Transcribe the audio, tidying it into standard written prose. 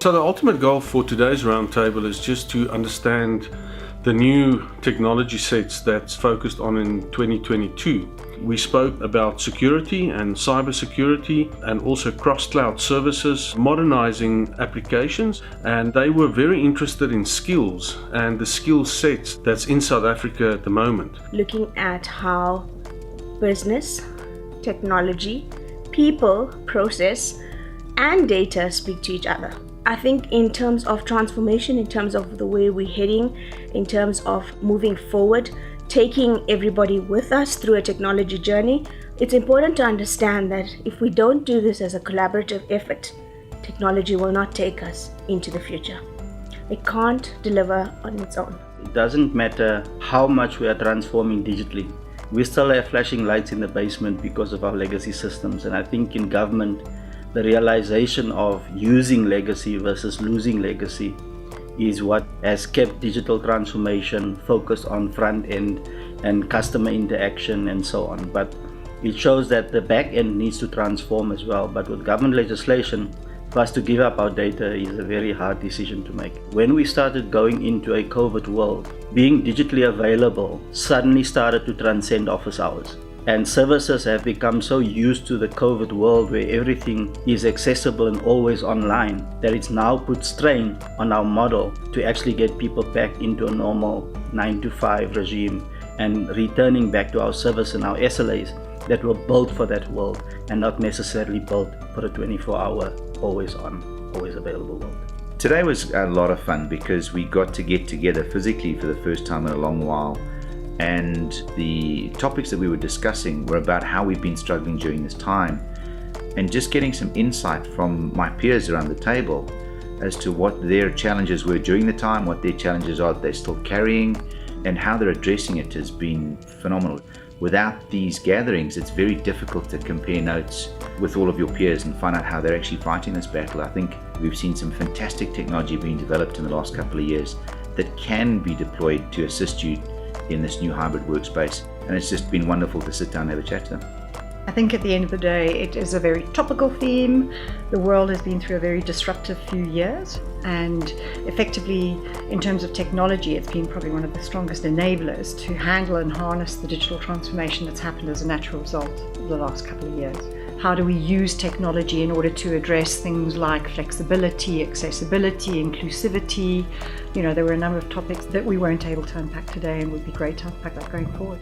So the ultimate goal for today's roundtable is just to understand the new technology sets that's focused on in 2022. We spoke about security and cybersecurity and also cross-cloud services, modernizing applications, and they were very interested in skills and the skill sets that's in South Africa at the moment. Looking at how business, technology, people, process, and data speak to each other. I think in terms of transformation, in terms of the way we're heading, in terms of moving forward, taking everybody with us through a technology journey, it's important to understand that if we don't do this as a collaborative effort, technology will not take us into the future. It can't deliver on its own. It doesn't matter how much we are transforming digitally. We still have flashing lights in the basement because of our legacy systems, and I think in government, the realization of using legacy versus losing legacy is what has kept digital transformation focused on front end and customer interaction and so on. But it shows that the back end needs to transform as well. But with government legislation, for us to give up our data is a very hard decision to make. When we started going into a COVID world, being digitally available suddenly started to transcend office hours. And services have become so used to the COVID world where everything is accessible and always online that it's now put strain on our model to actually get people back into a normal 9-to-5 regime and returning back to our service and our SLAs that were built for that world and not necessarily built for a 24-hour, always on, always available world. Today was a lot of fun because we got to get together physically for the first time in a long while. And the topics that we were discussing were about how we've been struggling during this time and just getting some insight from my peers around the table as to what their challenges were during the time, what their challenges are that they're still carrying, and how they're addressing it has been phenomenal. Without these gatherings, it's very difficult to compare notes with all of your peers and find out how they're actually fighting this battle. I think we've seen some fantastic technology being developed in the last couple of years that can be deployed to assist you in this new hybrid workspace, and it's just been wonderful to sit down and have a chat to them. I think at the end of the day it is a very topical theme. The world has been through a very disruptive few years, and effectively in terms of technology it's been probably one of the strongest enablers to handle and harness the digital transformation that's happened as a natural result of the last couple of years. How do we use technology in order to address things like flexibility, accessibility, inclusivity? There were a number of topics that we weren't able to unpack today and would be great to unpack that going forward.